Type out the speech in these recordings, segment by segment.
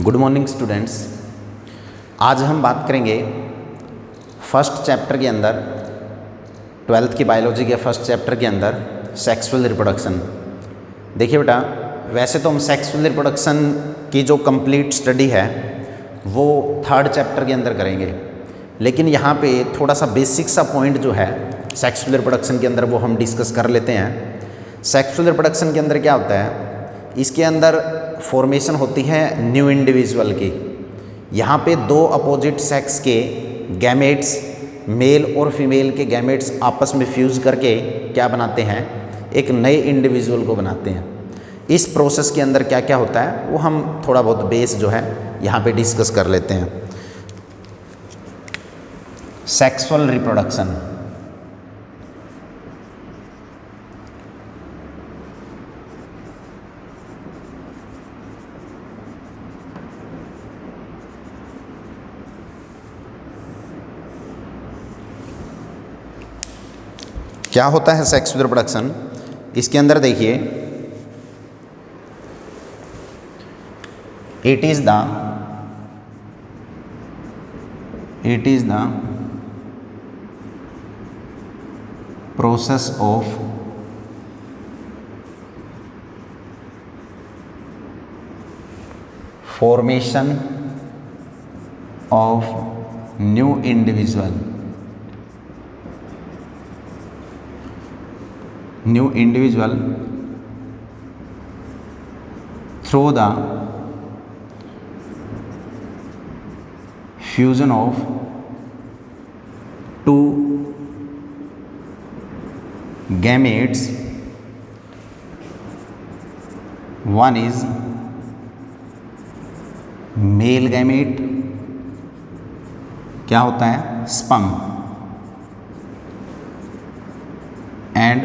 Good morning students. आज हम बात करेंगे फर्स्ट चैप्टर के अंदर, ट्वेल्थ की बायोलॉजी के फर्स्ट चैप्टर के अंदर सेक्सुअल रिप्रोडक्शन। देखिए बेटा, वैसे तो हम सेक्सुअल रिप्रोडक्शन की जो कंप्लीट स्टडी है वो थर्ड चैप्टर के अंदर करेंगे, लेकिन यहाँ पे थोड़ा सा बेसिक सा पॉइंट जो है सेक्सुअल रिप्रोडक्शन के अंदर वो हम डिस्कस कर लेते हैं। सेक्सुअल रिप्रोडक्शन के अंदर क्या होता है, इसके अंदर फॉर्मेशन होती है न्यू इंडिविजुअल की। यहाँ पे दो अपोजिट सेक्स के गैमेट्स, मेल और फीमेल के गैमेट्स आपस में फ्यूज़ करके क्या बनाते हैं, एक नए इंडिविजुअल को बनाते हैं। इस प्रोसेस के अंदर क्या क्या होता है वो हम थोड़ा बहुत बेस जो है यहाँ पे डिस्कस कर लेते हैं। सेक्सुअल रिप्रोडक्शन, क्या होता है सेक्सुअल रिप्रोडक्शन। इसके अंदर देखिए, it is the process of formation of new individual through the fusion of two gametes. One is male gamete, क्या होता है, sperm, and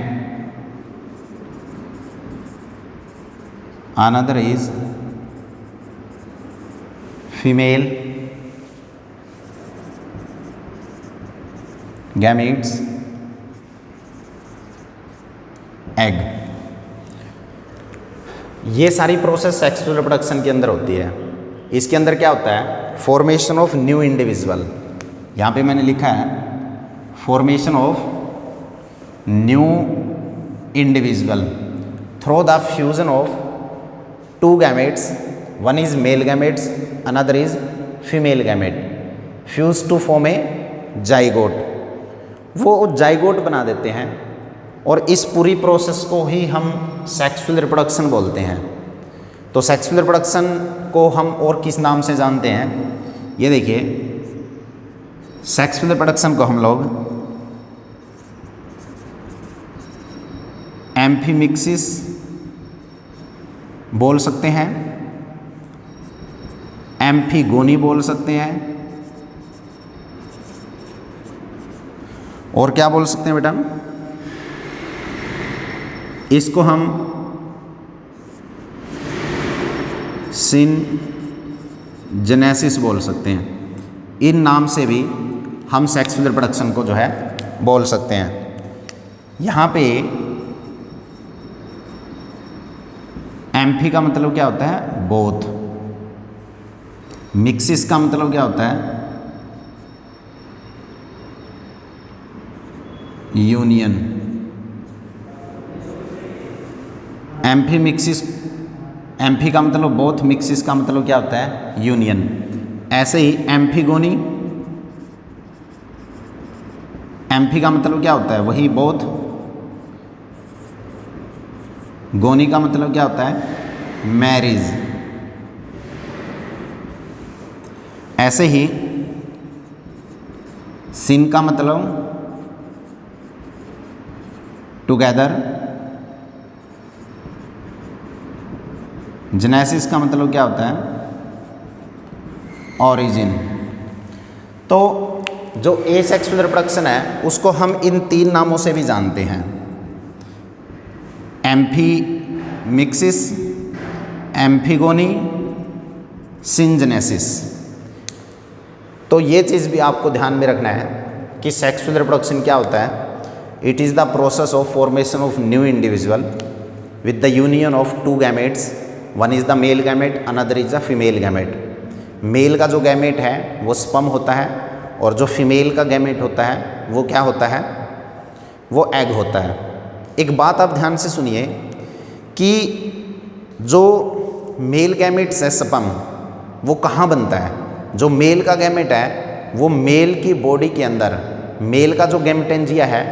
another is female gametes, egg. ये सारी प्रोसेस सेक्सुअल रिप्रोडक्शन के अंदर होती है। इसके अंदर क्या होता है, फॉर्मेशन ऑफ न्यू इंडिविजुअल। यहाँ पे मैंने लिखा है formation of new individual through the fusion of two gametes, one is male gametes, another is female gamete, fused to form a zygote। वो जाइगोट बना देते हैं और इस पूरी प्रोसेस को ही हम सेक्सुअल रिप्रोडक्शन बोलते हैं। तो सेक्सुअल रिप्रोडक्शन को हम और किस नाम से जानते हैं, ये देखिए, सेक्सुअल रिप्रोडक्शन को हम लोग एम्फीमिक्सिस बोल सकते हैं, एम्फीगोनी बोल सकते हैं, और क्या बोल सकते हैं बेटा, इसको हम सिनजेनेसिस बोल सकते हैं। इन नाम से भी हम सेक्सुअल रिप्रोडक्शन को जो है बोल सकते हैं। यहाँ पे एम्फी का मतलब क्या होता है, बोथ। मिक्सिस का मतलब क्या होता है, यूनियन। एम्फी मिक्सिस, एम्फी का मतलब बोथ, मिक्सिस का मतलब क्या होता है, यूनियन। ऐसे ही एम्फीगोनी, एम्फी का मतलब क्या होता है, वही बोथ। गोनी का मतलब क्या होता है, मैरिज। ऐसे ही सिन का मतलब टुगेदर। जेनेसिस का मतलब क्या होता है, ऑरिजिन। तो जो एसेक्सुअल रिप्रोडक्शन है उसको हम इन तीन नामों से भी जानते हैं, एम्फीमिक्सिस, एम्फीगोनी, सिनजेनेसिस। तो ये चीज़ भी आपको ध्यान में रखना है कि सेक्सुअल रिप्रोडक्शन क्या होता है। It is the process of formation of new individual with the union of two gametes, one is the male gamete, another is the female gamete. Male का जो गैमेट है वो स्पर्म होता है और जो फीमेल का गैमेट होता है वो क्या होता है, वो एग होता है। एक बात आप ध्यान से सुनिए कि जो मेल गैमेट्स है स्पर्म, वो कहाँ बनता है। जो मेल का गैमेट है वो मेल की बॉडी के अंदर, मेल का जो गैमेटेंजिया है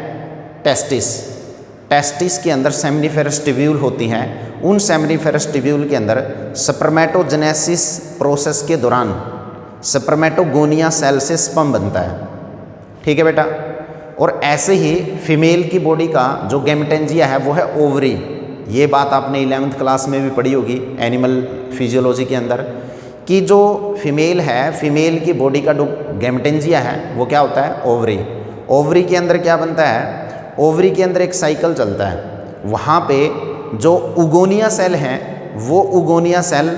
टेस्टिस के अंदर सेमिनिफेरस ट्यूब्यूल होती हैं। उन सेमिनिफेरस ट्यूब्यूल के अंदर स्पर्मेटोजेनेसिस प्रोसेस के दौरान स्पर्मेटोगोनिया सेल से स्पर्म बनता है। ठीक है बेटा। और ऐसे ही फीमेल की बॉडी का जो गैमेटेंजिया है वो है ओवरी। ये बात आपने 11th क्लास में भी पढ़ी होगी एनिमल फिजियोलॉजी के अंदर, कि जो फीमेल है, फीमेल की बॉडी का जो गैमेटेंजिया है वो क्या होता है, ओवरी। ओवरी के अंदर क्या बनता है, ओवरी के अंदर एक साइकिल चलता है। वहाँ पे जो उगोनिया सेल हैं वो उगोनिया सेल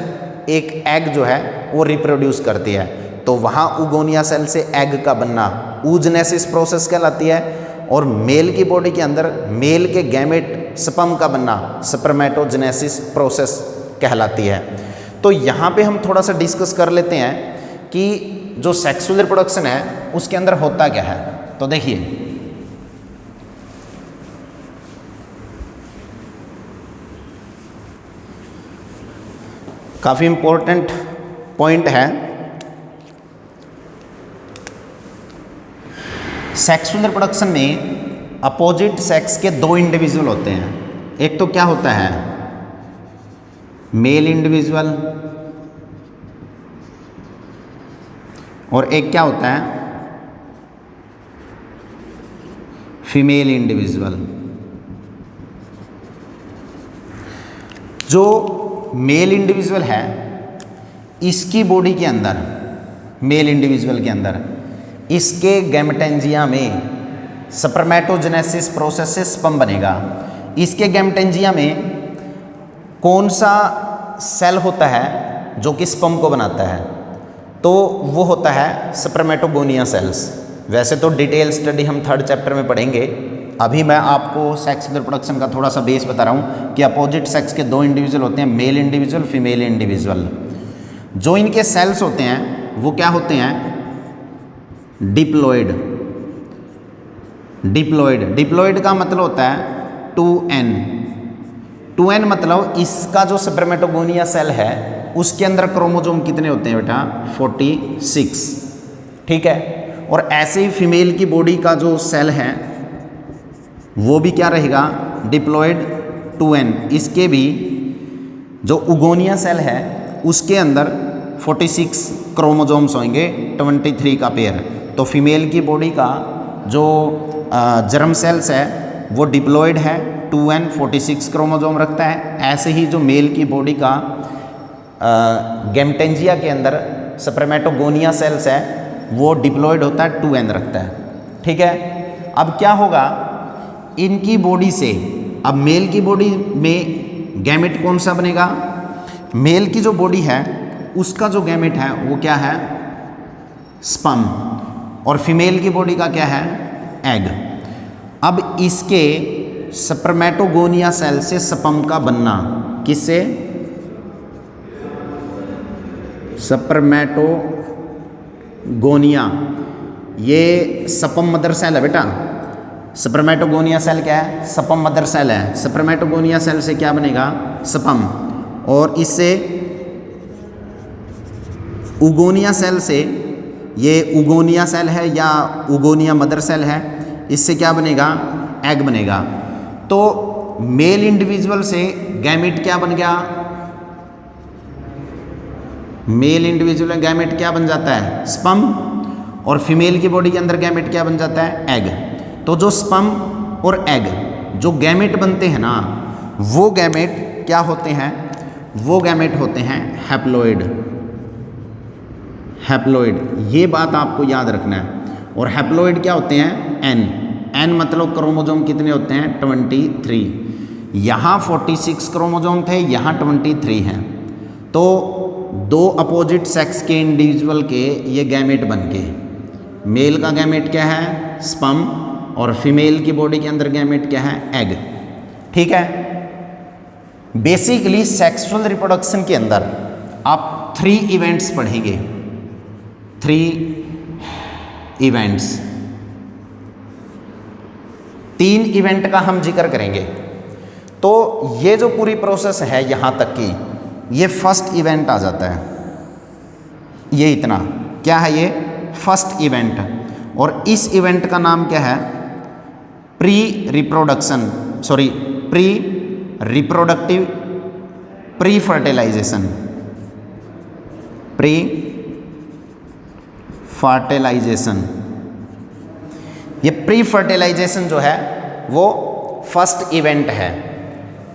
एक एग जो है वो रिप्रोड्यूस करती है। तो वहाँ उगोनिया सेल से एग का बनना oogenesis प्रोसेस कहलाती है। और मेल की बॉडी के अंदर मेल के गैमेट स्पर्म का बनना स्पर्मेटोजेनेसिस प्रोसेस कहलाती है। तो यहाँ पे हम थोड़ा सा डिस्कस कर लेते हैं कि जो सेक्सुअल रिप्रोडक्शन है उसके अंदर होता क्या है। तो देखिए, काफ़ी इम्पोर्टेंट पॉइंट है। सेक्सुअल रिप्रोडक्शन में अपोजिट सेक्स के दो इंडिविजुअल होते हैं। एक तो क्या होता है, मेल इंडिविजुअल, और एक क्या होता है, फीमेल इंडिविजुअल। जो मेल इंडिविजुअल है इसकी बॉडी के अंदर, मेल इंडिविजुअल के अंदर इसके गैमेटेंजिया में स्पर्मेटोजेनेसिस प्रोसेस से स्पर्म बनेगा। इसके गैमेटेंजिया में कौन सा सेल होता है जो कि स्पर्म को बनाता है, तो वो होता है स्पर्मेटोगोनिया सेल्स। वैसे तो डिटेल स्टडी हम 3rd चैप्टर में पढ़ेंगे, अभी मैं आपको सेक्स रिप्रोडक्शन का थोड़ा सा बेस बता रहा हूँ कि अपोजिट सेक्स के दो इंडिविजुअल होते हैं, मेल इंडिविजुअल, फीमेल इंडिविजुअल। जो इनके सेल्स होते हैं वो क्या होते हैं, डिप्लॉइड। डिप्लॉइड का मतलब होता है 2n मतलब इसका जो स्पर्मेटोगोनिया सेल है उसके अंदर क्रोमोसोम कितने होते हैं बेटा, 46। ठीक है। और ऐसे ही फीमेल की बॉडी का जो सेल है वो भी क्या रहेगा, डिप्लॉइड 2n। इसके भी जो उगोनिया सेल है उसके अंदर 46 क्रोमोसोम्स होंगे, 23 का पेयर। तो फीमेल की बॉडी का जो जर्म सेल्स है वो डिप्लॉइड है, 2n 46 क्रोमोसोम रखता है। ऐसे ही जो मेल की बॉडी का गैमेटेंजिया के अंदर स्पर्मेटोगोनिया सेल्स है वो डिप्लॉइड होता है, 2n रखता है। ठीक है। अब क्या होगा इनकी बॉडी से, अब मेल की बॉडी में गैमेट कौन सा बनेगा, मेल की जो बॉडी है उसका जो गैमेट है वो क्या है, स्पर्म, और फीमेल की बॉडी का क्या है, एग। अब इसके स्पर्मेटोगोनिया सेल से स्पर्म का बनना, किससे, स्पर्मेटोगोनिया, ये स्पर्म मदर सेल है बेटा। स्पर्मेटोगोनिया सेल क्या है, स्पर्म मदर सेल है। स्पर्मेटोगोनिया सेल से क्या बनेगा, स्पर्म, और इससे उगोनिया सेल से, ये उगोनिया सेल है या उगोनिया मदर सेल है, इससे क्या बनेगा, एग बनेगा। तो मेल इंडिविजुअल से गैमेट क्या बन गया, मेल इंडिविजुअल गैमेट क्या बन जाता है, स्पर्म, और फीमेल की बॉडी के अंदर गैमेट क्या बन जाता है, एग। तो जो स्पर्म और एग जो गैमेट बनते हैं ना, वो गैमेट क्या होते हैं, वो गैमेट होते हैं हैप्लॉइड। हैप्लॉइड, ये बात आपको याद रखना है। और हैप्लॉइड क्या होते हैं, n मतलब क्रोमोसोम कितने होते हैं, 23। यहाँ 46 क्रोमोसोम थे, यहाँ 23 हैं। तो दो अपोजिट सेक्स के इंडिविजुअल के ये गैमेट बन के, मेल का गैमेट क्या है, स्पर्म, और फीमेल की बॉडी के अंदर गैमेट क्या है, एग। ठीक है। बेसिकली सेक्सुअल रिप्रोडक्शन के अंदर आप 3 इवेंट्स पढ़ेंगे। 3 इवेंट्स, 3 इवेंट का हम जिक्र करेंगे। तो ये जो पूरी प्रोसेस है यहाँ तक की, ये फर्स्ट इवेंट आ जाता है। ये इतना क्या है, ये फर्स्ट इवेंट। और इस इवेंट का नाम क्या है, प्री रिप्रोडक्टिव प्री फर्टिलाइजेशन। ये प्री फर्टिलाइजेशन जो है वो फर्स्ट इवेंट है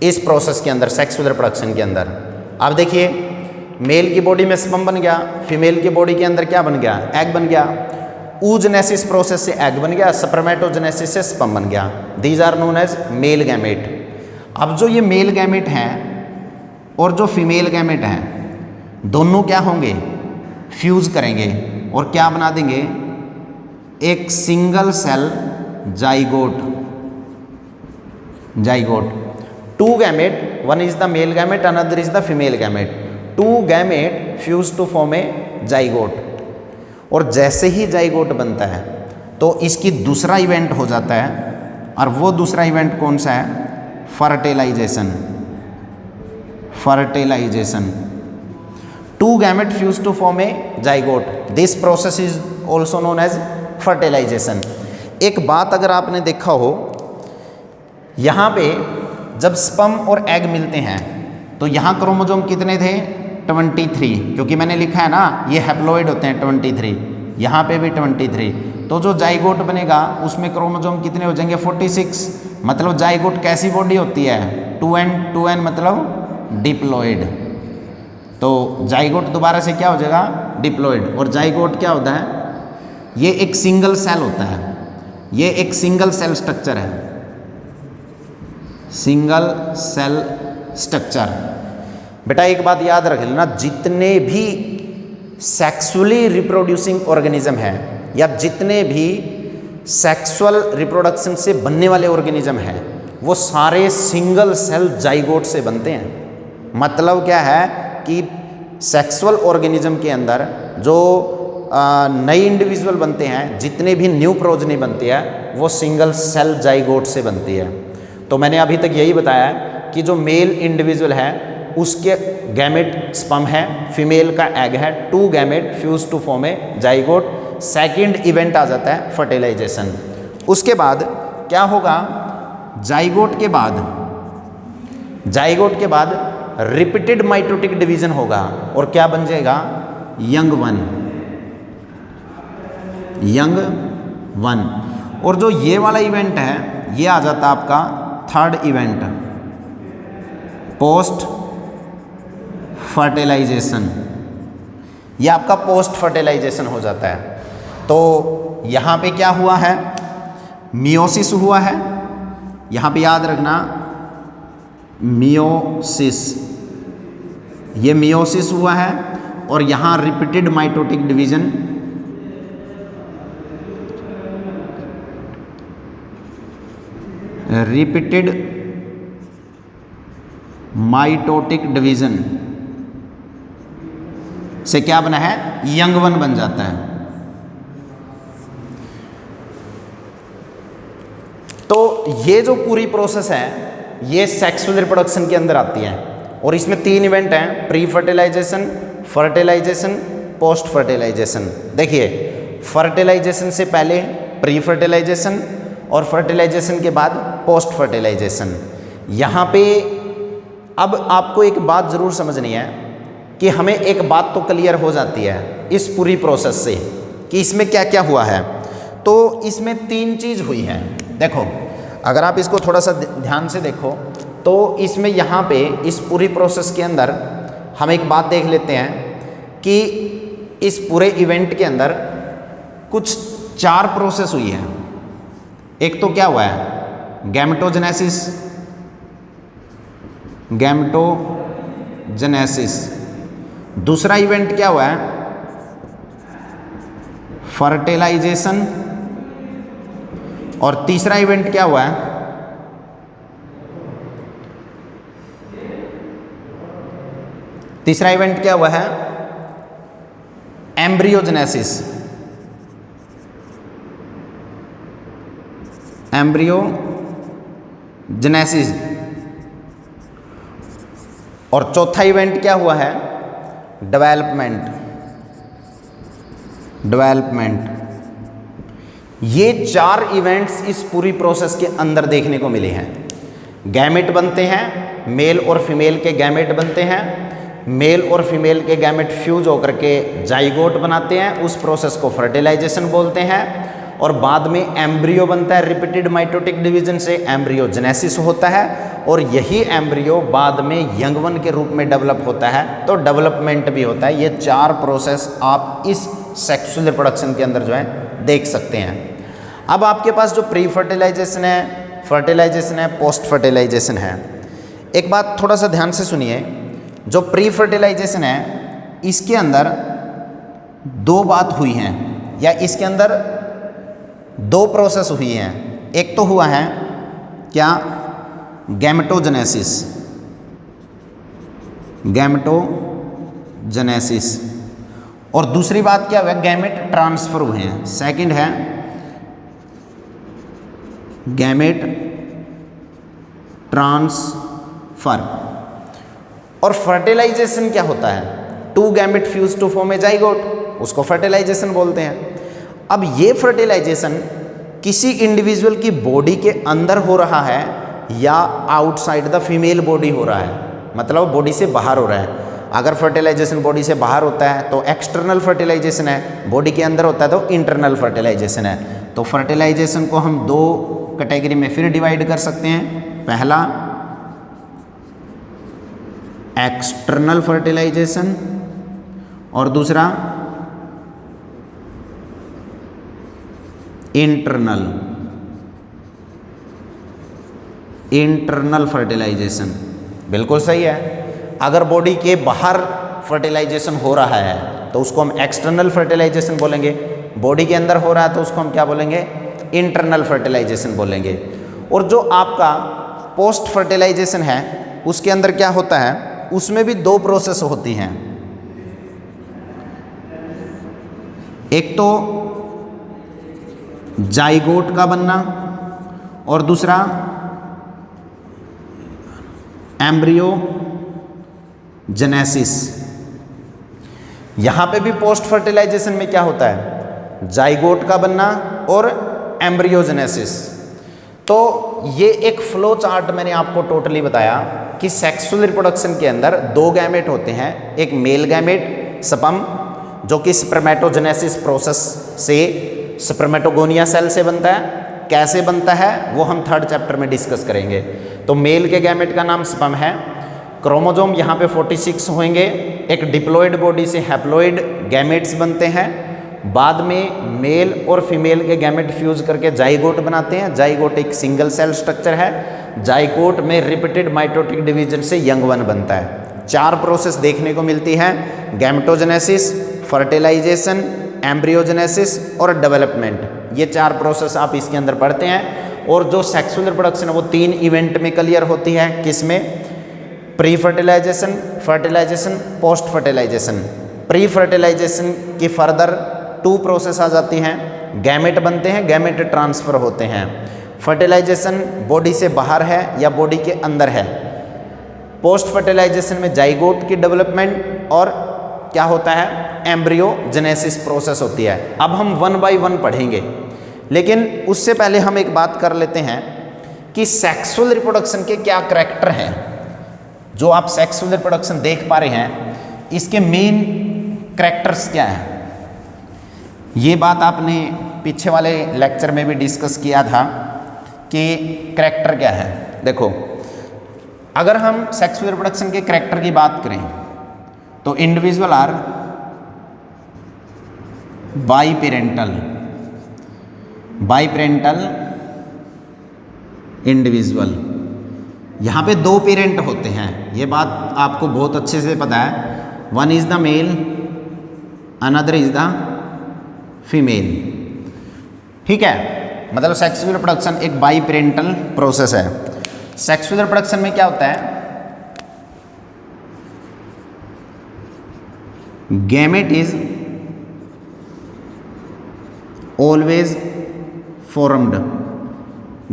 इस प्रोसेस के अंदर, सेक्सुअल रिप्रोडक्शन के अंदर। अब देखिए, मेल की बॉडी में स्पर्म बन गया, फीमेल की बॉडी के अंदर क्या बन गया, एग बन गया। oogenesis प्रोसेस से एग बन गया, स्पर्मेटोजेनेसिस से स्पर्म बन गया। These are known as male gamete. अब जो ये मेल गैमेट हैं और जो फीमेल गैमेट हैं, दोनों क्या होंगे, फ्यूज करेंगे और क्या बना देंगे, एक single cell zygote. Two gamete, one is the male gamete, another is the female gamete. Two gamete fuse to form a zygote. और जैसे ही जाइगोट बनता है तो इसकी दूसरा इवेंट हो जाता है, और वो दूसरा इवेंट कौन सा है, fertilization. Two gamete fuse to form a zygote, this process is also known as fertilization. एक बात अगर आपने देखा हो, यहाँ पे जब स्पर्म और एग मिलते हैं तो यहाँ क्रोमोसोम कितने थे, 23, क्योंकि मैंने लिखा है ना ये हैप्लॉइड होते हैं 23, यहाँ पे भी 23। तो जो जाइगोट बनेगा उसमें क्रोमोसोम कितने हो जाएंगे, 46। मतलब जाइगोट कैसी बॉडी होती है, 2n मतलब डिप्लॉइड। तो जाइगोट दोबारा से क्या हो जाएगा, डिप्लॉइड। और जाइगोट क्या होता है, ये एक सिंगल सेल होता है, ये एक सिंगल सेल स्ट्रक्चर है, सिंगल सेल स्ट्रक्चर। बेटा एक बात याद रख लेना, जितने भी सेक्सुअली रिप्रोड्यूसिंग ऑर्गेनिज्म है या जितने भी सेक्सुअल रिप्रोडक्शन से बनने वाले ऑर्गेनिज्म हैं, वो सारे सिंगल सेल जाइगोट से बनते हैं। मतलब क्या है कि सेक्सुअल ऑर्गेनिज्म के अंदर जो नई इंडिविजुअल बनते हैं, जितने भी न्यू प्रोजनी बनती है, वो सिंगल सेल जाइगोट से बनती है। तो मैंने अभी तक यही बताया कि जो मेल इंडिविजुअल है उसके गैमेट स्पर्म है, फीमेल का एग है, two gamete fuse to form a zygote. Second event आ जाता है फर्टिलाइजेशन। उसके बाद क्या होगा, जाइगोट के बाद रिपीटेड माइटोटिक डिवीजन होगा और क्या बन जाएगा, यंग वन। और जो ये वाला इवेंट है ये आ जाता है आपका थर्ड इवेंट, पोस्ट फर्टिलाइजेशन। ये आपका पोस्ट फर्टिलाइजेशन हो जाता है। तो यहाँ पे क्या हुआ है, मियोसिस हुआ है, यहाँ पे याद रखना मियोसिस, ये मियोसिस हुआ है। और यहाँ repeated mitotic division, repeated mitotic division से क्या बना है, यंग वन बन जाता है। तो ये जो पूरी प्रोसेस है ये सेक्सुअल रिप्रोडक्शन के अंदर आती है और इसमें 3 इवेंट हैं, pre fertilization, fertilization, post fertilization. देखिए, फर्टिलाइजेशन से पहले प्री फर्टिलाइजेशन और फर्टिलाइजेशन के बाद पोस्ट फर्टिलाइजेशन। यहाँ पे अब आपको एक बात ज़रूर समझनी है कि हमें एक बात तो क्लियर हो जाती है इस पूरी प्रोसेस से कि इसमें क्या क्या हुआ है। तो इसमें 3 चीज़ हुई है। देखो, अगर आप इसको थोड़ा सा ध्यान से देखो तो इसमें यहाँ पे इस पूरी प्रोसेस के अंदर हम एक बात देख लेते हैं कि इस पूरे इवेंट के अंदर कुछ 4 प्रोसेस हुई है। एक तो क्या हुआ है, गैमेटोजेनेसिस। दूसरा इवेंट क्या हुआ है, फर्टिलाइजेशन। और तीसरा इवेंट क्या हुआ है, एम्ब्रियोजेनेसिस, एम्ब्रियोजेनेसिस। और चौथा इवेंट क्या हुआ है? Development, development. ये 4 इवेंट्स इस पूरी प्रोसेस के अंदर देखने को मिले हैं। गैमेट बनते हैं, मेल और फीमेल के गैमेट बनते हैं, मेल और फीमेल के गैमेट फ्यूज होकर के जाइगोट बनाते हैं, उस प्रोसेस को फर्टिलाइजेशन बोलते हैं। और बाद में एम्ब्रियो बनता है, रिपीटेड माइटोटिक डिवीजन से एम्ब्रियोजेनेसिस होता है, और यही एम्ब्रियो बाद में यंग वन के रूप में डेवलप होता है, तो डेवलपमेंट भी होता है। ये 4 प्रोसेस आप इस सेक्सुअल रिप्रोडक्शन के अंदर जो है देख सकते हैं। अब आपके पास जो प्री फर्टिलाइजेशन है, फर्टिलाइजेशन है, पोस्ट फर्टिलाइजेशन है। एक बात थोड़ा सा ध्यान से सुनिए, जो प्री फर्टिलाइजेशन है इसके अंदर 2 बात हुई हैं, या इसके अंदर 2 प्रोसेस हुई हैं। एक तो हुआ है क्या? Gametogenesis, gametogenesis. और दूसरी बात क्या हुआ? गैमेट ट्रांसफर हुए हैं। सेकंड है गैमेट ट्रांसफर। और फर्टिलाइजेशन क्या होता है? 2 gamete fuse to form a zygote, उसको फर्टिलाइजेशन बोलते हैं। अब ये फर्टिलाइजेशन किसी इंडिविजुअल की बॉडी के अंदर हो रहा है या आउटसाइड द फीमेल बॉडी हो रहा है, मतलब बॉडी से बाहर हो रहा है। अगर फर्टिलाइजेशन बॉडी से बाहर होता है तो एक्सटर्नल फर्टिलाइजेशन है, बॉडी के अंदर होता है तो इंटरनल फर्टिलाइजेशन है। तो फर्टिलाइजेशन को हम 2 कैटेगरी में फिर डिवाइड कर सकते हैं। पहला एक्सटर्नल फर्टिलाइजेशन और दूसरा इंटरनल, इंटरनल फर्टिलाइजेशन। बिल्कुल सही है। अगर बॉडी के बाहर फर्टिलाइजेशन हो रहा है तो उसको हम एक्सटर्नल फर्टिलाइजेशन बोलेंगे, बॉडी के अंदर हो रहा है तो उसको हम क्या बोलेंगे? इंटरनल फर्टिलाइजेशन बोलेंगे। और जो आपका पोस्ट फर्टिलाइजेशन है उसके अंदर क्या होता है? उसमें भी 2 प्रोसेस होती हैं। एक तो जाइगोट का बनना और दूसरा एम्ब्रियोजेनेसिस। यहां पे भी पोस्ट फर्टिलाइजेशन में क्या होता है? जाइगोट का बनना और एम्ब्रियोजेनेसिस। तो ये एक फ्लो चार्ट मैंने आपको टोटली बताया कि सेक्सुअल रिप्रोडक्शन के अंदर 2 गैमेट होते हैं। एक मेल गैमेट स्पर्म जो कि स्पर्मेटोजेनेसिस प्रोसेस से स्पर्मेटोगोनिया सेल से बनता है। कैसे बनता है वो हम 3rd चैप्टर में डिस्कस करेंगे। तो मेल के गैमेट का नाम स्पर्म है। क्रोमोजोम यहाँ पे 46 होंगे। एक डिप्लॉइड बॉडी से हैप्लॉइड गैमेट्स बनते हैं। बाद में मेल और फीमेल के गैमेट फ्यूज करके जाइगोट बनाते हैं। जाइगोट एक सिंगल सेल स्ट्रक्चर है। जाइगोट में रिपीटेड माइटोटिक डिवीजन से यंग वन बनता है। 4 प्रोसेस देखने को मिलती हैं: गैमेटोजेनेसिस, फर्टिलाइजेशन, एम्ब्रियोजेनेसिस और डेवलपमेंट। ये 4 प्रोसेस आप इसके अंदर पढ़ते हैं। और जो सेक्सुअल रिप्रोडक्शन है वो 3 इवेंट में क्लियर होती है। किसमें? Pre fertilization, fertilization, post fertilization. Pre fertilization की फर्दर 2 प्रोसेस आ जाती हैं। गैमेट बनते हैं, गैमेट ट्रांसफर होते हैं। फर्टिलाइजेशन बॉडी से बाहर है या बॉडी के अंदर है। पोस्ट फर्टिलाइजेशन में जाइगोट की डेवलपमेंट और क्या होता है? एम्ब्रियोजेनेसिस प्रोसेस होती है। अब हम 1 बाय 1 पढ़ेंगे, लेकिन उससे पहले हम एक बात कर लेते हैं कि सेक्सुअल रिप्रोडक्शन के क्या करैक्टर हैं। जो आप सेक्सुअल रिप्रोडक्शन देख पा रहे हैं इसके मेन करैक्टर्स क्या हैं। ये बात आपने पीछे वाले लेक्चर में भी डिस्कस किया था कि करैक्टर क्या है। देखो, अगर हम सेक्सुअल रिप्रोडक्शन के करैक्टर की बात करें तो इंडिविजुअल आर बाईपेरेंटल, बाईपेरेंटल इंडिविजुअल। यहाँ पे 2 पेरेंट होते हैं, ये बात आपको बहुत अच्छे से पता है। One is the male, another is the female. ठीक है, मतलब सेक्सुअल रिप्रोडक्शन एक बाईपेरेंटल प्रोसेस है। सेक्सुअल रिप्रोडक्शन में क्या होता है? Gamete is always formed.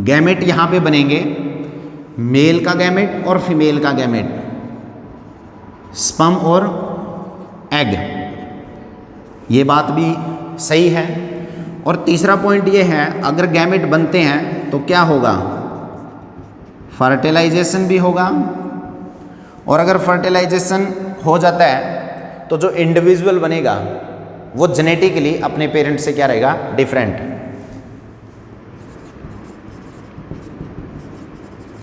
Gamete यहाँ पे बनेंगे मेल का गैमेट और फीमेल का गैमेट, स्पर्म और एग। ये बात भी सही है। और तीसरा पॉइंट ये है, अगर गैमेट बनते हैं तो क्या होगा, फर्टिलाइजेशन भी होगा। और अगर फर्टिलाइजेशन हो जाता है तो जो इंडिविजुअल बनेगा वो जेनेटिकली अपने पेरेंट से क्या रहेगा, different.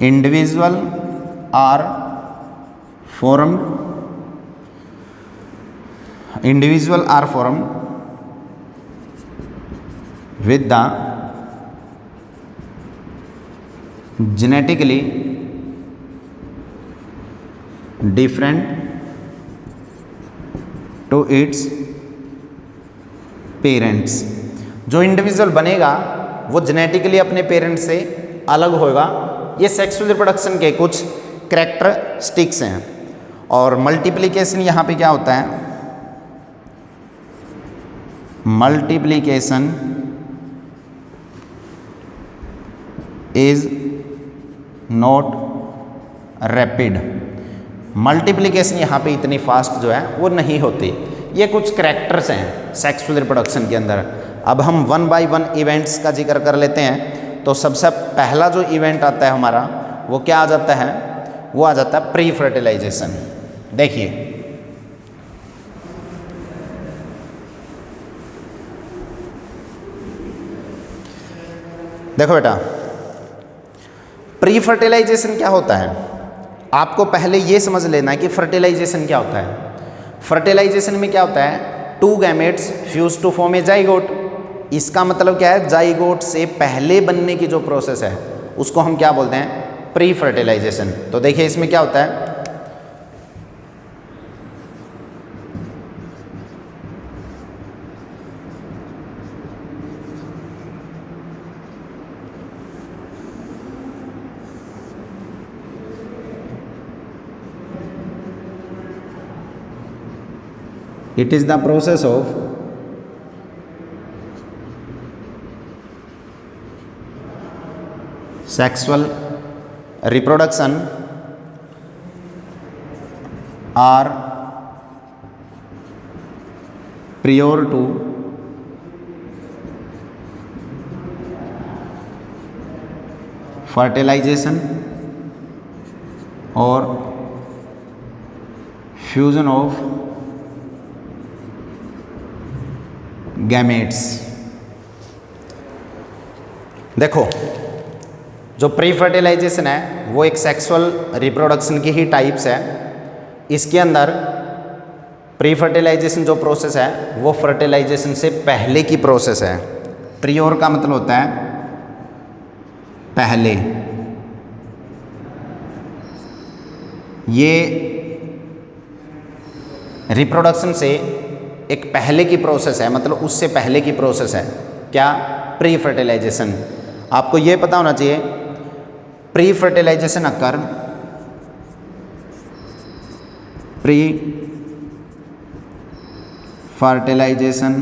Individual are formed with the genetically different to its parents. जो इंडिविजुअल बनेगा वो जेनेटिकली अपने पेरेंट्स से अलग होगा। ये सेक्सुअल रिप्रोडक्शन के कुछ कैरेक्टरिस्टिक्स हैं। और मल्टीप्लिकेशन यहाँ पे क्या होता है, multiplication is not rapid. Multiplication यहाँ पे इतनी फास्ट जो है वो नहीं होती। ये कुछ करैक्टर्स हैं सेक्सुअल रिप्रोडक्शन के अंदर। अब हम वन बाय वन इवेंट्स का जिक्र कर लेते हैं। तो सबसे पहला जो इवेंट आता है हमारा वो क्या आ जाता है, वो आ जाता है प्री फर्टिलाइजेशन। देखिए देखो बेटा, प्री फर्टिलाइजेशन क्या होता है, आपको पहले ये समझ लेना है कि फर्टिलाइजेशन क्या होता है। फर्टिलाइजेशन में क्या होता है, two gametes fuse to form a zygote. इसका मतलब क्या है, जाइगोट से पहले बनने की जो प्रोसेस है उसको हम क्या बोलते हैं, प्री फर्टिलाइजेशन। तो देखिए इसमें क्या होता है, it is the process of sexual reproduction are prior to fertilization or fusion of gametes. देखो जो प्री फर्टिलाइजेशन है वो एक सेक्सुअल रिप्रोडक्शन की ही टाइप्स है। इसके अंदर प्री फर्टिलाइजेशन जो प्रोसेस है वो फर्टिलाइजेशन से पहले की प्रोसेस है। प्रियोर का मतलब होता है पहले। ये रिप्रोडक्शन से एक पहले की प्रोसेस है, मतलब उससे पहले की प्रोसेस है क्या, प्री फर्टिलाइजेशन। आपको ये पता होना चाहिए pre fertilization occur pre fertilization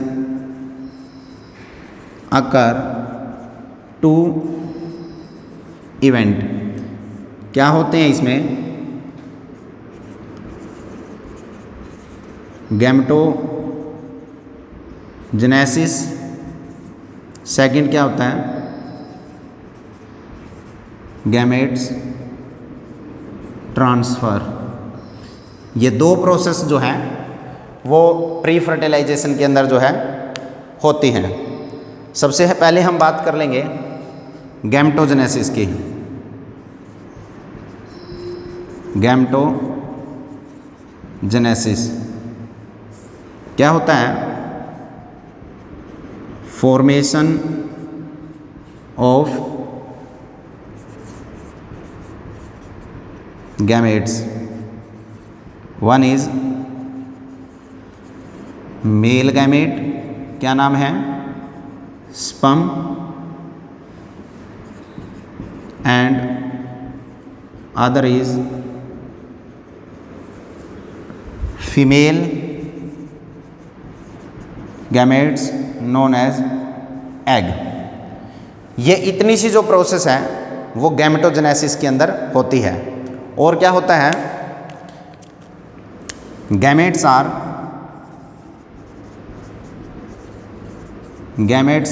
occur two event. क्या होते हैं इसमें, गैमेटोजेनेसिस, सेकंड क्या होता है गैमेट्स ट्रांसफ़र। ये दो प्रोसेस जो हैं वो प्री फर्टिलाइजेशन के अंदर जो है होती हैं। सबसे पहले हम बात कर लेंगे गैमेटोजेनेसिस की। गैमेटोजेनेसिस क्या होता है, formation of gametes. One is male gamete, क्या नाम है, sperm, and other is female gametes known as egg. ये इतनी सी जो प्रोसेस है वो गैमेटोजेनेसिस के अंदर होती है। और क्या होता है, gametes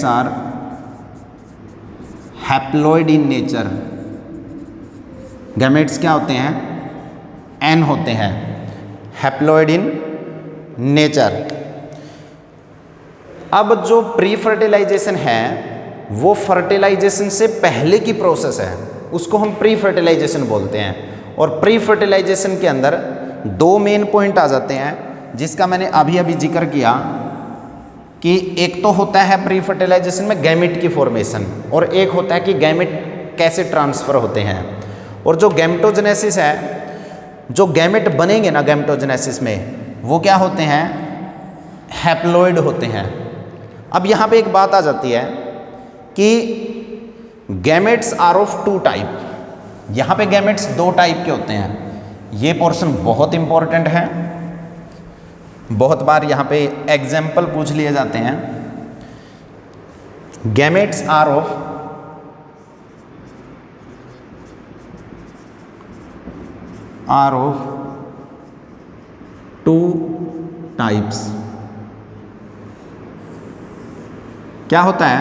are haploid in nature. Gametes क्या होते हैं, एन होते हैं, हैप्लॉइड इन नेचर। अब जो प्री फर्टिलाइजेशन है वो फर्टिलाइजेशन से पहले की प्रोसेस है, उसको हम प्री फर्टिलाइजेशन बोलते हैं। और प्री फर्टिलाइजेशन के अंदर दो मेन पॉइंट आ जाते हैं जिसका मैंने अभी जिक्र किया कि एक तो होता है प्री फर्टिलाइजेशन में गैमेट की फॉर्मेशन, और एक होता है कि गैमेट कैसे ट्रांसफ़र होते हैं। और जो गैमेटोजेनेसिस है, जो गैमेट बनेंगे ना गैमेटोजेनेसिस में, वो क्या होते हैं, हैप्लॉइड होते हैं। अब यहाँ पे एक बात आ जाती है कि gametes are of two type. यहाँ पे गैमेट्स दो टाइप के होते हैं। ये पोर्शन बहुत इंपॉर्टेंट है, बहुत बार यहाँ पे एग्जाम्पल पूछ लिए जाते हैं। Gametes are of two types. क्या होता है,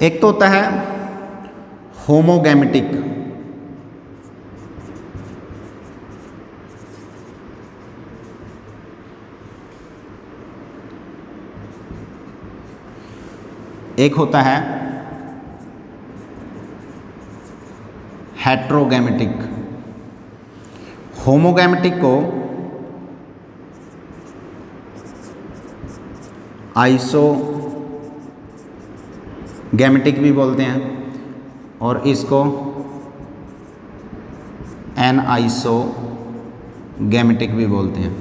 एक तो होता है होमोगैमेटिक, एक होता है हेट्रोगैमेटिक। होमोगैमेटिक को आइसोगैमेटिक भी बोलते हैं और इसको एनआइसोगैमेटिक भी बोलते हैं।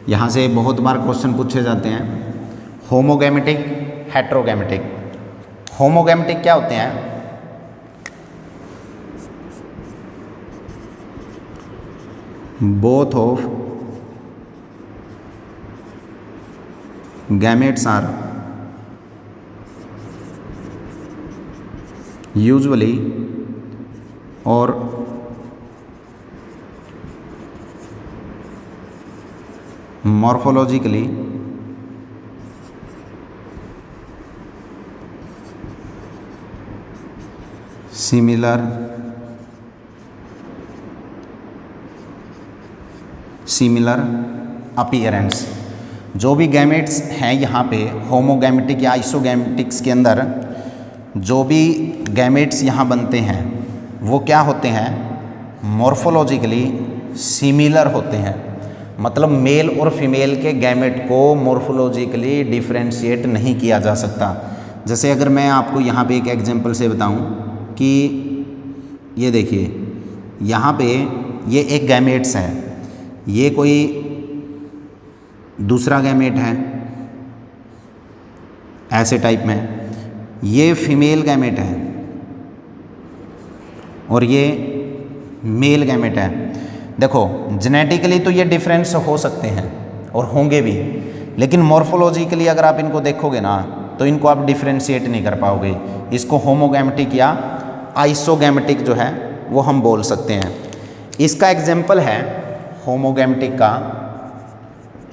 यहाँ से बहुत बार क्वेश्चन पूछे जाते हैं, होमोगैमेटिक, हेट्रोगैमेटिक। होमोगैमेटिक क्या होते हैं, both of gametes are usually और morphologically सिमिलर अपीयरेंस। जो भी गैमेट्स हैं यहाँ पे होमोगैमेटिक या आइसोगैमेटिक्स के अंदर जो भी गैमेट्स यहाँ बनते हैं वो क्या होते हैं, मॉर्फोलॉजिकली सिमिलर होते हैं। मतलब मेल और फीमेल के गैमेट को मॉर्फोलॉजिकली डिफरेंशिएट नहीं किया जा सकता। जैसे अगर मैं आपको यहाँ पे एक एग्जांपल से बताऊँ कि ये देखिए, यहाँ पे ये एक गैमेट्स है, ये कोई दूसरा गैमेट है ऐसे टाइप में, ये फीमेल गैमेट है और ये मेल गैमेट है। देखो जेनेटिकली तो ये डिफरेंस हो सकते हैं और होंगे भी, लेकिन मॉर्फोलॉजिकली अगर आप इनको देखोगे ना तो इनको आप डिफरेंशिएट नहीं कर पाओगे। इसको होमोगैमेटिक या आइसोगैमेटिक जो है वो हम बोल सकते हैं। इसका एग्जाम्पल है होमोगैमेटिक का,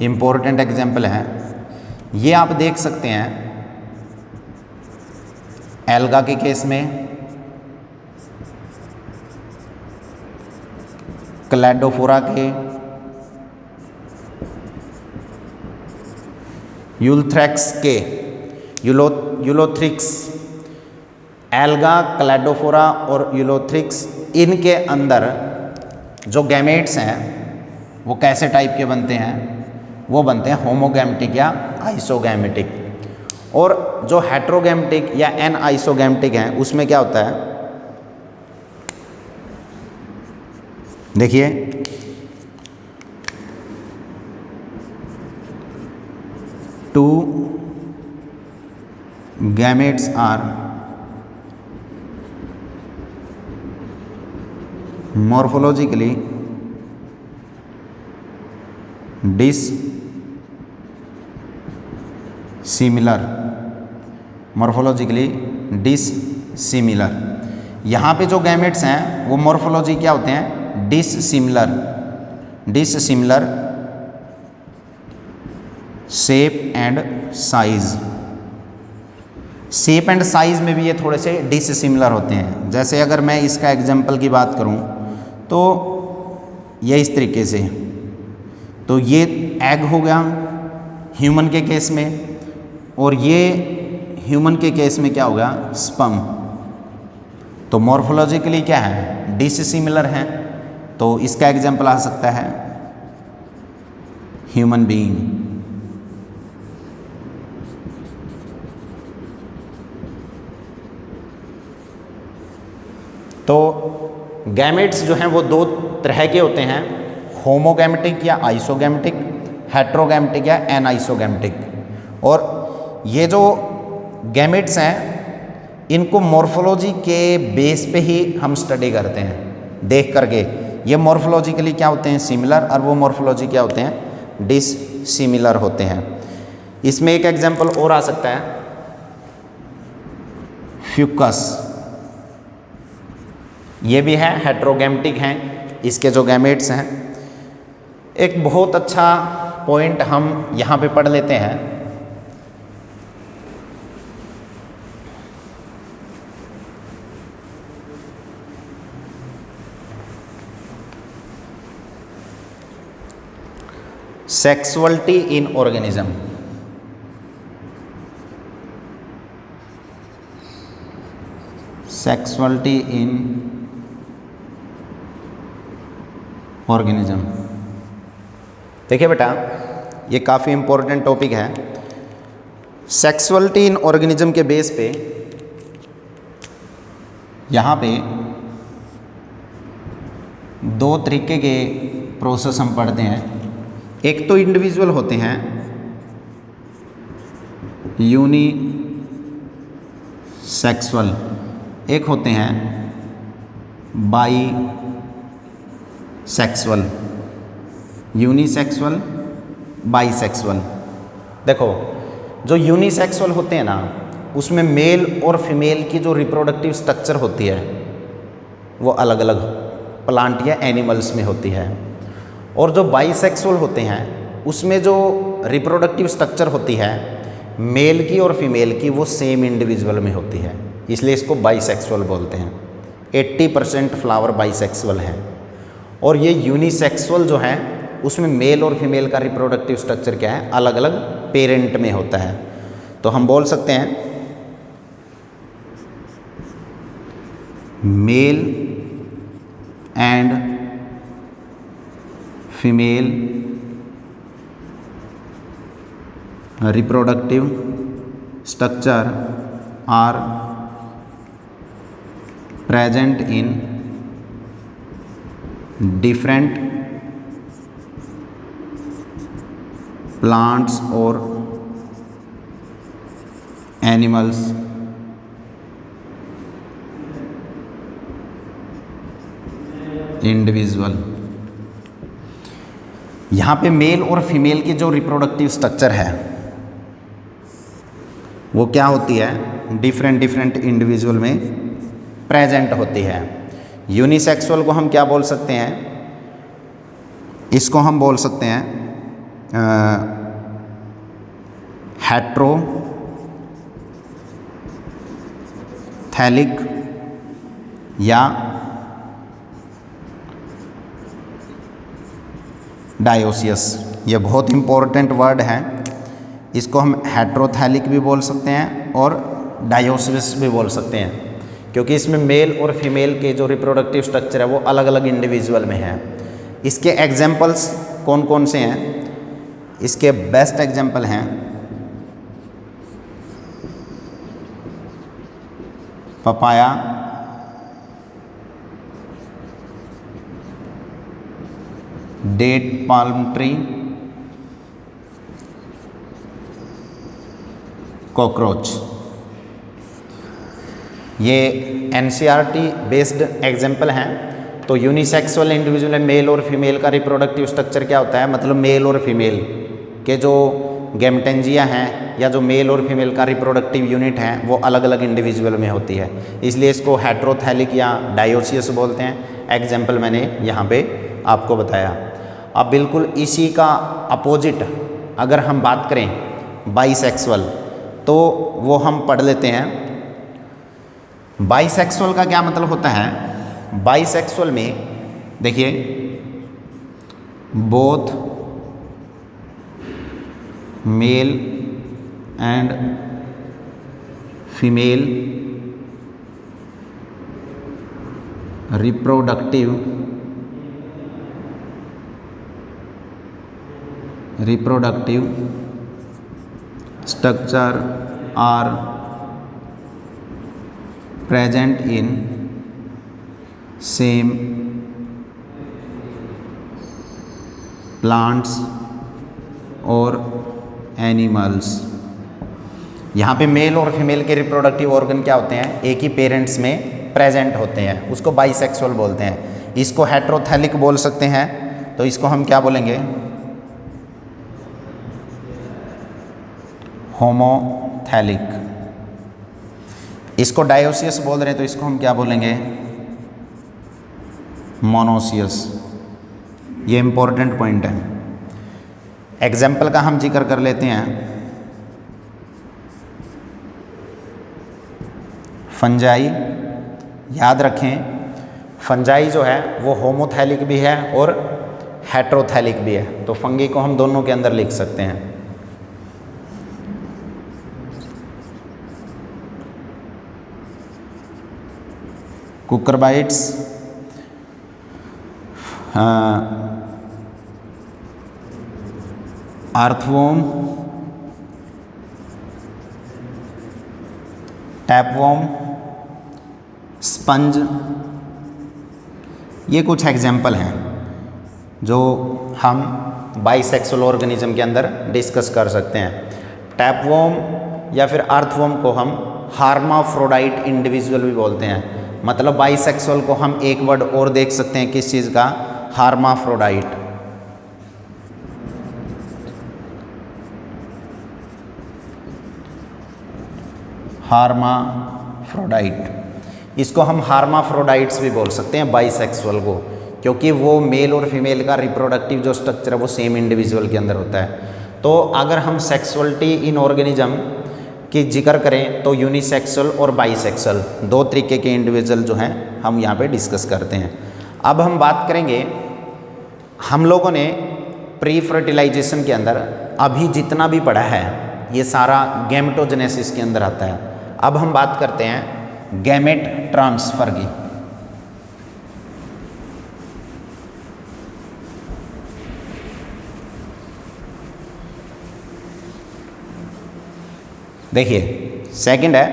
इम्पोर्टेंट एग्जाम्पल है, ये आप देख सकते हैं एल्गा के केस में, क्लैडोफोरा के, यूलथ्रेक्स के, यूलोथ्रिक्स, एल्गा, क्लैडोफोरा और यूलोथ्रिक्स, इनके अंदर जो गैमेट्स हैं वो कैसे टाइप के बनते हैं, वो बनते हैं होमोगैमेटिक या आइसोगैमेटिक। और जो हेट्रोगैमेटिक या एन आइसोगैमेटिक है उसमें क्या होता है, देखिए two gametes are morphologically similar, morphologically dissimilar. यहाँ पे जो गैमेट्स हैं वो मॉर्फोलॉजी क्या होते हैं, dissimilar, dissimilar shape and size. Shape and size में भी ये थोड़े से डिससिमिलर होते हैं। जैसे अगर मैं इसका एग्जांपल की बात करूं तो ये इस तरीके से, तो ये एग हो गया ह्यूमन के केस में, और ये ह्यूमन के केस में क्या हो गया, स्पर्म। तो मॉर्फोलॉजिकली क्या है, डिससिमिलर है। तो इसका एग्जांपल आ सकता है ह्यूमन बीइंग। तो गैमेट्स जो हैं वो दो तरह के होते हैं, होमोगैमेटिक या आइसोगैमेटिक, हेट्रोगैमेटिक या एनाइसोगैमेटिक। और ये जो गैमेट्स हैं इनको मॉर्फोलॉजी के बेस पे ही हम स्टडी करते हैं, देख करके ये मॉर्फोलॉजिकली क्या होते हैं, सिमिलर, और वो मॉर्फोलॉजी क्या होते हैं, डिससिमिलर होते हैं। इसमें एक एग्जांपल और आ सकता है फ्यूकस, ये भी है हेट्रोगैमेटिक हैं इसके जो गैमेट्स हैं। एक बहुत अच्छा पॉइंट हम यहाँ पे पढ़ लेते हैं, सेक्सुअलिटी इन ऑर्गेनिज्म। सेक्सुअलिटी इन ऑर्गेनिज्म। देखिए बेटा, ये काफ़ी इम्पोर्टेंट टॉपिक है। सेक्सुअलिटी इन ऑर्गेनिज्म के बेस पे यहाँ पे दो तरीके के प्रोसेस हम पढ़ते हैं। एक तो इंडिविजुअल होते हैं, यूनिसेक्सुअल, एक होते हैं बाई सेक्सुअल, यूनिसेक्सुअल, बाईसेक्सुअल। देखो, जो यूनिसेक्सुअल होते हैं ना, उसमें मेल और फीमेल की जो रिप्रोडक्टिव स्ट्रक्चर होती है वो अलग अलग प्लांट या एनिमल्स में होती है। और जो बाईसेक्सुअल होते हैं उसमें जो रिप्रोडक्टिव स्ट्रक्चर होती है मेल की और फीमेल की, वो सेम इंडिविजुअल में होती है, इसलिए इसको बाईसेक्सुअल बोलते हैं। 80% फ्लावर बाईसेक्सुअल हैं। और ये यूनिसेक्सुअल जो है उसमें मेल और फीमेल का रिप्रोडक्टिव स्ट्रक्चर क्या है, अलग अलग पेरेंट में होता है। तो हम बोल सकते हैं male and female reproductive structure are present in different plants or animals individual। यहाँ पे मेल और फीमेल की जो रिप्रोडक्टिव स्ट्रक्चर है वो क्या होती है, डिफरेंट इंडिविजुअल में प्रेजेंट होती है। यूनिसेक्सुअल को हम क्या बोल सकते हैं, इसको हम बोल सकते हैं हेट्रोथैलिक या डायोसियस। ये बहुत इंपॉर्टेंट वर्ड है, इसको हम हेट्रोथैलिक भी बोल सकते हैं और डायोसियस भी बोल सकते हैं, क्योंकि इसमें मेल और फीमेल के जो रिप्रोडक्टिव स्ट्रक्चर है वो अलग अलग इंडिविजुअल में है। इसके एग्जाम्पल्स कौन कौन से हैं, इसके बेस्ट एग्जाम्पल हैं papaya, date palm tree, cockroach. ये NCERT बेस्ड एग्जाम्पल हैं। तो यूनिसेक्सुअल इंडिविजुअल मेल और फीमेल का रिप्रोडक्टिव स्ट्रक्चर क्या होता है, मतलब मेल और फीमेल के जो गैमेटेंजिया हैं या जो मेल और फीमेल का रिप्रोडक्टिव यूनिट है वो अलग अलग इंडिविजुअल में होती है, इसलिए इसको हेटेरोथैलिक या डायोसियस बोलते हैं। एग्जाम्पल मैंने यहाँ पे आपको बताया। अब बिल्कुल इसी का अपोजिट अगर हम बात करें बाइसेक्सुअल, तो वो हम पढ़ लेते हैं। बाइसेक्सुअल का क्या मतलब होता है? बाइसेक्सुअल में देखिए, both male and female reproductive structure are present in same plants और एनिमल्स। यहाँ पे मेल और फीमेल के रिप्रोडक्टिव ऑर्गन क्या होते हैं? एक ही पेरेंट्स में प्रेजेंट होते हैं, उसको बाइसेक्सुअल बोलते हैं। इसको हेटेरोथैलिक बोल सकते हैं, तो इसको हम क्या बोलेंगे? होमोथैलिक। इसको डायोसियस बोल रहे हैं, तो इसको हम क्या बोलेंगे? मोनोसियस। ये इंपॉर्टेंट पॉइंट है। एग्जाम्पल का हम जिक्र कर लेते हैं। फंजाई, याद रखें फंजाई जो है वो होमोथैलिक भी है और हेटेरोथैलिक भी है, तो फंगी को हम दोनों के अंदर लिख सकते हैं। कुकरबाइट्स, अर्थवॉर्म, टैपवॉर्म, स्पंज, ये कुछ एग्जाम्पल हैं जो हम बाइसेक्सुअल ऑर्गेनिज्म के अंदर डिस्कस कर सकते हैं। टैपवॉर्म या फिर अर्थवॉर्म को हम हार्माफ्रोडाइट इंडिविजुअल भी बोलते हैं। मतलब बाइसेक्सुअल को हम एक वर्ड और देख सकते हैं, किस चीज़ का? हार्माफ्रोडाइट। हार्माफ्रोडाइट, इसको हम हार्माफ्रोडाइट्स भी बोल सकते हैं बाइसेक्सुअल को, क्योंकि वो मेल और फीमेल का रिप्रोडक्टिव जो स्ट्रक्चर है वो सेम इंडिविजुअल के अंदर होता है। तो अगर हम सेक्सुअलिटी इन ऑर्गेनिज्म की जिक्र करें तो यूनिसेक्सुअल और बाइसेक्सुअल दो तरीके के इंडिविजुअल जो हैं हम यहाँ पे डिस्कस करते हैं। अब हम बात करेंगे, हम लोगों ने प्री फर्टिलाइजेशन के अंदर अभी जितना भी पढ़ा है ये सारा गैमेटोजेनेसिस के अंदर आता है। अब हम बात करते हैं गैमेट ट्रांसफर की। देखिए, सेकंड है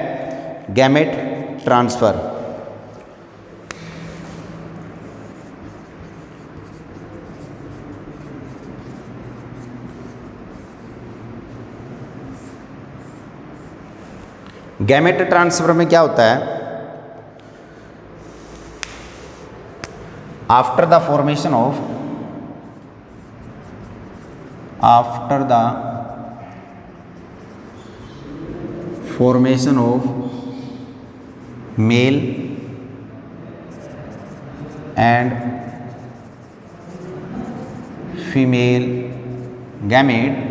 गैमेट ट्रांसफर। गैमेट ट्रांसफर में क्या होता है? After the formation of male and female gamete,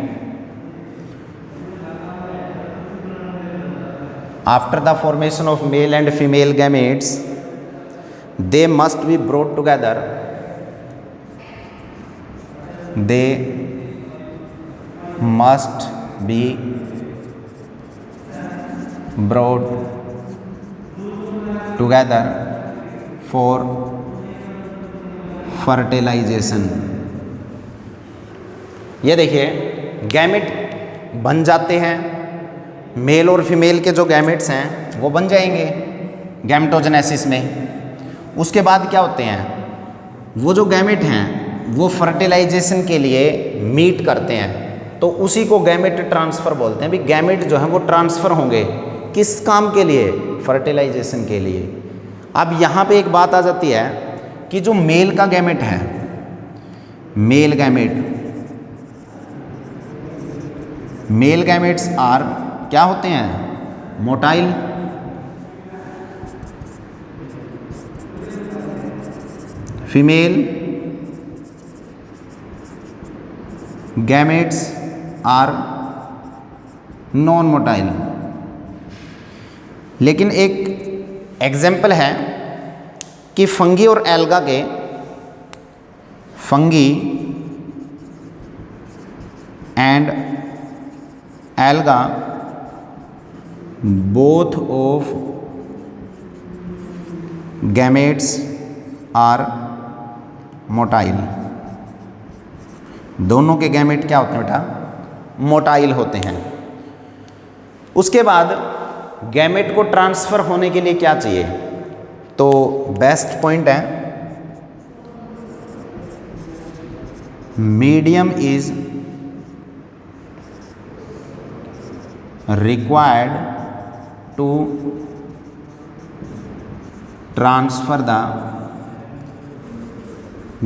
after the formation of male and female gametes, they must be brought together. They must be brought together for fertilization. ये देखिए, gamete बन जाते हैं, mail और फीमेल के जो gametes हैं वो बन जाएंगे गैमेटोजेनेसिस में। उसके बाद क्या होते हैं? वो जो गैमेट हैं वो फर्टिलाइजेशन के लिए मीट करते हैं, तो उसी को गैमेट ट्रांसफ़र बोलते हैं। भी गैमेट जो है वो ट्रांसफ़र होंगे किस काम के लिए? फर्टिलाइजेशन के लिए। अब यहाँ पे एक बात आ जाती है कि जो मेल का गैमेट है, मेल गैमेट्स आर क्या होते हैं, motile, female gametes are non motile. लेकिन एक एग्जाम्पल है कि फंगी और एल्गा के, fungi and alga both of gametes are motile. दोनों के गैमेट क्या होते हैं बेटा, मोटाइल होते हैं। उसके बाद गैमेट को ट्रांसफ़र होने के लिए क्या चाहिए, तो बेस्ट पॉइंट है medium is required to transfer the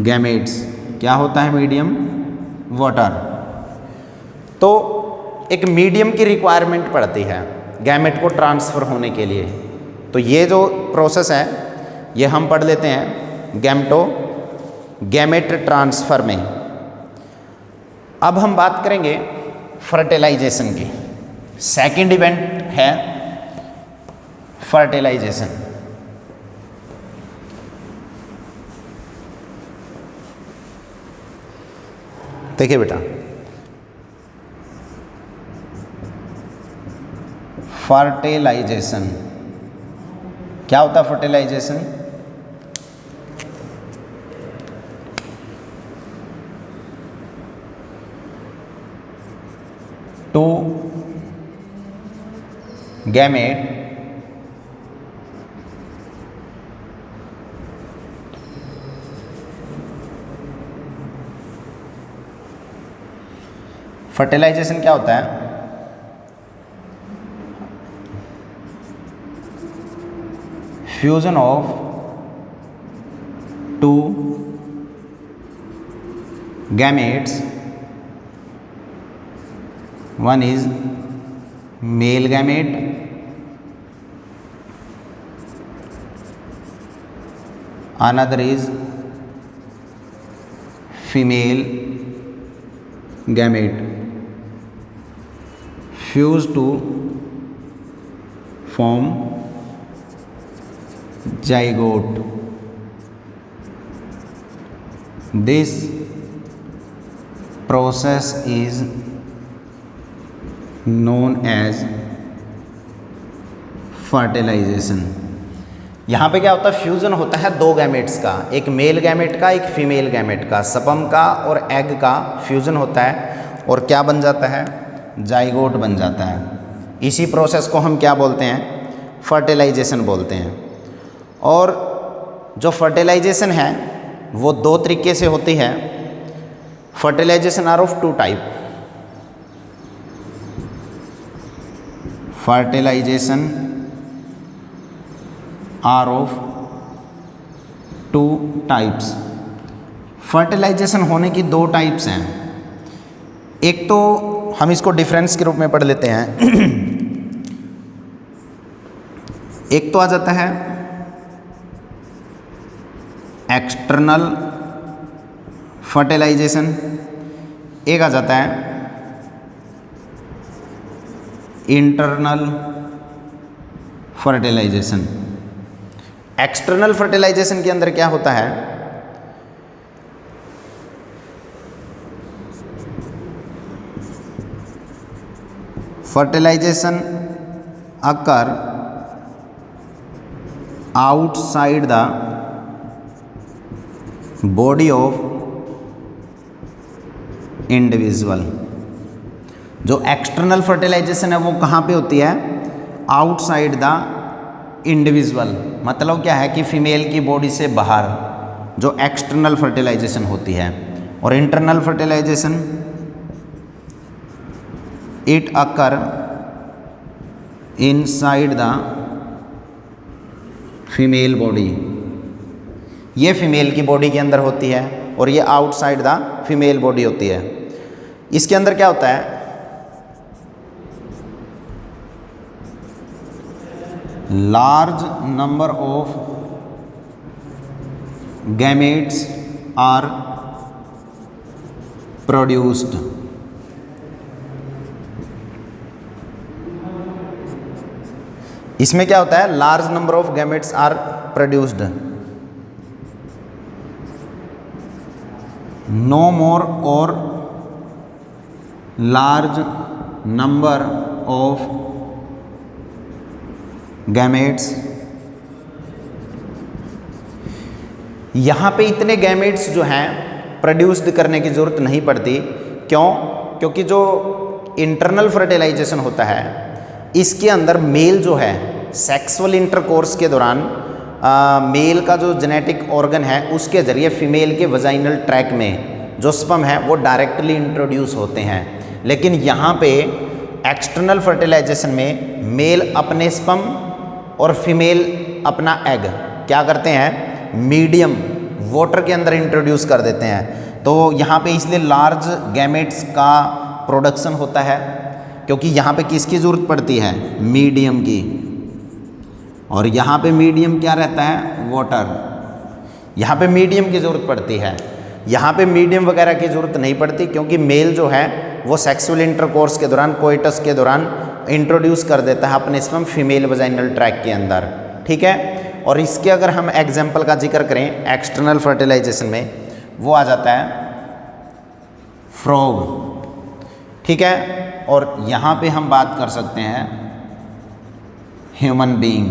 gametes. क्या होता है मीडियम, वाटर। तो एक मीडियम की रिक्वायरमेंट पड़ती है गैमेट को ट्रांसफ़र होने के लिए। तो ये जो प्रोसेस है ये हम पढ़ लेते हैं गैमेट ट्रांसफ़र में। अब हम बात करेंगे फर्टिलाइजेशन की। सेकंड इवेंट है फर्टिलाइजेशन। देखिए बेटा, फर्टिलाइजेशन क्या होता है, फर्टिलाइजेशन टू गैमेट फर्टिलाइजेशन क्या होता है, fusion of two gametes, one is male gamete, another is female gamete fused to form zygote. This process is known as fertilization. यहाँ पे क्या होता है, फ्यूज़न होता है दो गैमेट्स का, एक मेल गैमेट का, एक फीमेल गैमेट का, स्पर्म का और एग का फ्यूज़न होता है और क्या बन जाता है, जाइगोट बन जाता है। इसी प्रोसेस को हम क्या बोलते हैं, फर्टिलाइजेशन बोलते हैं। और जो फर्टिलाइजेशन है वो दो तरीके से होती है। Fertilization are of two type. Fertilization are of two types. Fertilization होने की दो टाइप्स हैं। एक तो हम इसको डिफरेंस के रूप में पढ़ लेते हैं। एक तो आ जाता है एक्सटर्नल फर्टिलाइजेशन, एक आ जाता है इंटरनल फर्टिलाइजेशन। एक्सटर्नल फर्टिलाइजेशन के अंदर क्या होता है, fertilization occur outside the body of individual. जो एक्सटर्नल फर्टिलाइजेशन है वो कहाँ पे होती है, आउटसाइड द इंडिविजुअल। मतलब क्या है कि फीमेल की बॉडी से बाहर जो एक्सटर्नल फर्टिलाइजेशन होती है। और internal fertilization it occur inside the female body. ये फीमेल की बॉडी के अंदर होती है और ये आउटसाइड द फीमेल बॉडी होती है। इसके अंदर क्या होता है, large number of gametes are produced. इसमें क्या होता है, large number of gametes are produced, no more और लार्ज नंबर ऑफ गैमेट्स। यहाँ पे इतने गैमेट्स जो हैं प्रोड्यूस्ड करने की ज़रूरत नहीं पड़ती। क्यों? क्योंकि जो इंटरनल फर्टिलाइजेशन होता है इसके अंदर मेल जो है सेक्सुअल इंटरकोर्स के दौरान मेल का जो जेनेटिक ऑर्गन है उसके ज़रिए फीमेल के वजाइनल ट्रैक में जो स्पर्म है वो डायरेक्टली इंट्रोड्यूस होते हैं। लेकिन यहाँ पे एक्सटर्नल फर्टिलाइजेशन में मेल अपने स्पर्म और फीमेल अपना एग क्या करते हैं, मीडियम वाटर के अंदर इंट्रोड्यूस कर देते हैं। तो यहाँ पे इसलिए लार्ज गैमेट्स का प्रोडक्शन होता है, क्योंकि यहाँ पे किसकी ज़रूरत पड़ती है, मीडियम की। और यहाँ पे मीडियम क्या रहता है, वाटर। यहाँ पे मीडियम की ज़रूरत पड़ती है, यहाँ पे मीडियम वगैरह की ज़रूरत नहीं पड़ती, क्योंकि मेल जो है वो सेक्सुअल इंटरकोर्स के दौरान, कोइटस के दौरान इंट्रोड्यूस कर देता है अपने स्पर्म फीमेल वजाइनल ट्रैक के अंदर। ठीक है। और इसके अगर हम एग्जाम्पल का जिक्र करें एक्सटर्नल फर्टिलाइजेशन में, वो आ जाता है फ्रॉग। ठीक है। और यहाँ पे हम बात कर सकते हैं ह्यूमन बीइंग।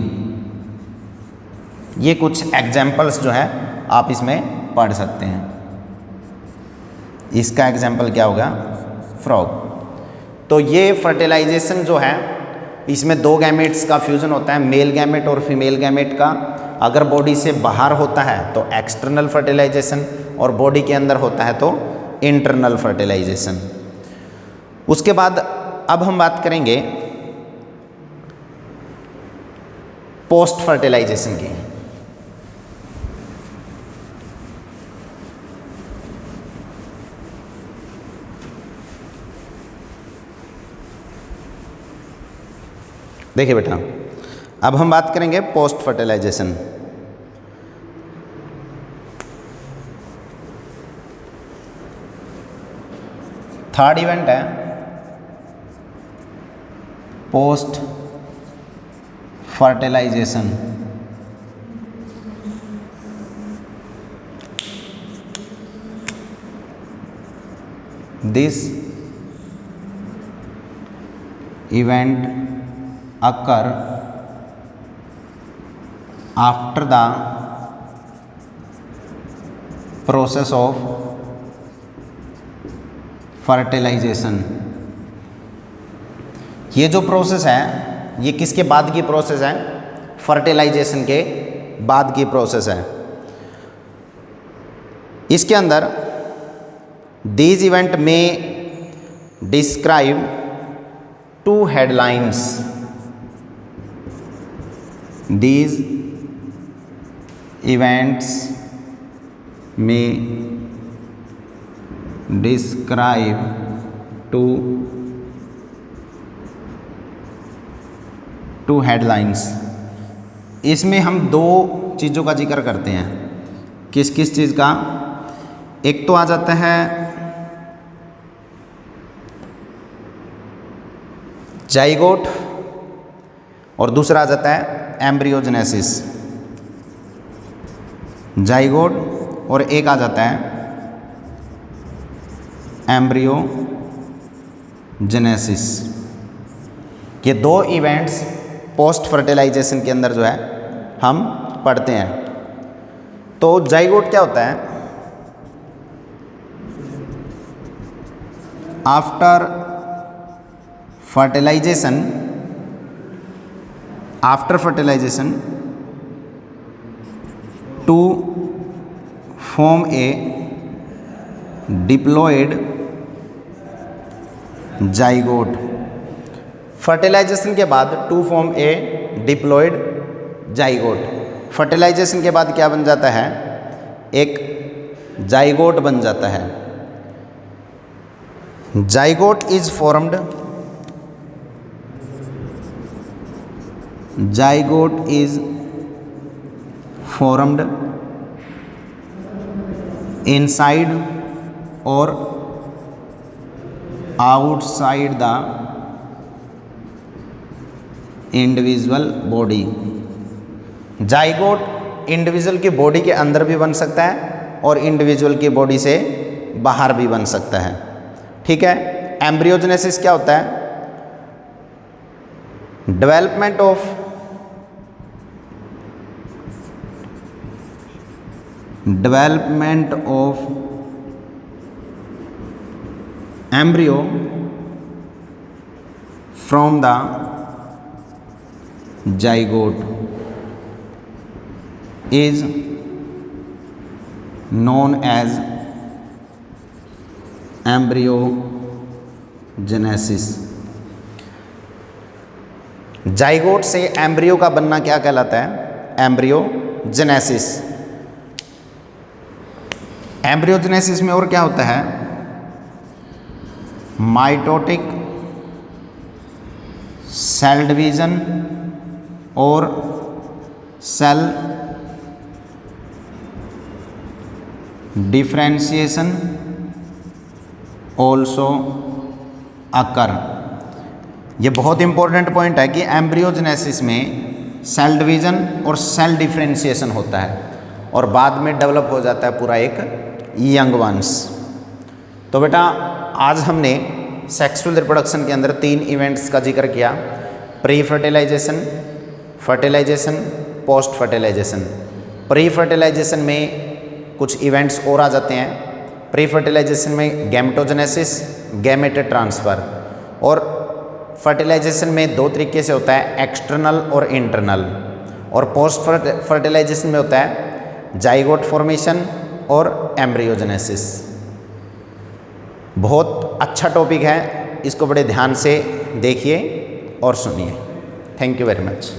ये कुछ एग्जाम्पल्स जो है आप इसमें पढ़ सकते हैं। इसका एग्जाम्पल क्या होगा, फ्रॉग। तो ये फर्टिलाइजेशन जो है इसमें दो गैमेट्स का फ्यूजन होता है, मेल गैमेट और फीमेल गैमेट का। अगर बॉडी से बाहर होता है तो एक्सटर्नल फर्टिलाइजेशन, और बॉडी के अंदर होता है तो इंटरनल फर्टिलाइजेशन। उसके बाद अब हम बात करेंगे पोस्ट फर्टिलाइजेशन की। देखिए बेटा, अब हम बात करेंगे पोस्ट फर्टिलाइजेशन। थर्ड इवेंट है post fertilization. This event occur after the process of fertilization। ये जो प्रोसेस है ये किसके बाद की प्रोसेस है, फर्टिलाइजेशन के बाद की प्रोसेस है। इसके अंदर these event may describe two headlines। These events may describe two headlines। इसमें हम दो चीज़ों का जिक्र करते हैं। किस किस चीज़ का? एक तो आ जाता है जाइगोट और दूसरा आ जाता है एम्ब्रियोजेनेसिस। जाइगोट और एक आ जाता है एम्ब्रियोजेनेसिस। ये दो इवेंट्स पोस्ट फर्टिलाइजेशन के अंदर जो है हम पढ़ते हैं। तो जाइगोट क्या होता है? After fertilization to form a diploid zygote। फर्टिलाइजेशन के बाद to form a diploid zygote. Fertilization के बाद क्या बन जाता है, एक जाइगोट बन जाता है। Zygote is formed zygote is formed inside or outside the individual body। Zygote individual की बॉडी के अंदर भी बन सकता है और इंडिविजुअल की बॉडी से बाहर भी बन सकता है। ठीक है। एम्ब्रियोजेनेसिस क्या होता है? Development of embryo from the zygote is known as embryogenesis। Zygote से एम्ब्रियो का बनना क्या कहलाता है? एम्ब्रियोजेनेसिस। एम्ब्रियोजेनेसिस में और क्या होता है? माइटोटिक सेल डिवीजन और सेल डिफरेंशिएशन ऑल्सो अकर। ये बहुत इंपॉर्टेंट पॉइंट है कि एम्ब्रियोजेनेसिस में सेल डिवीजन और सेल डिफरेंशिएशन होता है और बाद में डेवलप हो जाता है पूरा एक यंग वंस। तो बेटा आज हमने सेक्सुअल रिप्रोडक्शन के अंदर 3 इवेंट्स का जिक्र किया। Pre fertilization, fertilization, post fertilization. Pre fertilization में कुछ इवेंट्स और आ जाते हैं। प्री फर्टिलाइजेशन में गैमेटोजेनेसिस, गैमेट ट्रांसफ़र। और फर्टिलाइजेशन में 2 तरीके से होता है, एक्सटर्नल और इंटरनल। और पोस्ट फर्टिलाइजेशन में होता है जाइगोट फॉर्मेशन और एम्ब्रियोजेनेसिस। बहुत अच्छा टॉपिक है, इसको बड़े ध्यान से देखिए और सुनिए। Thank you very much.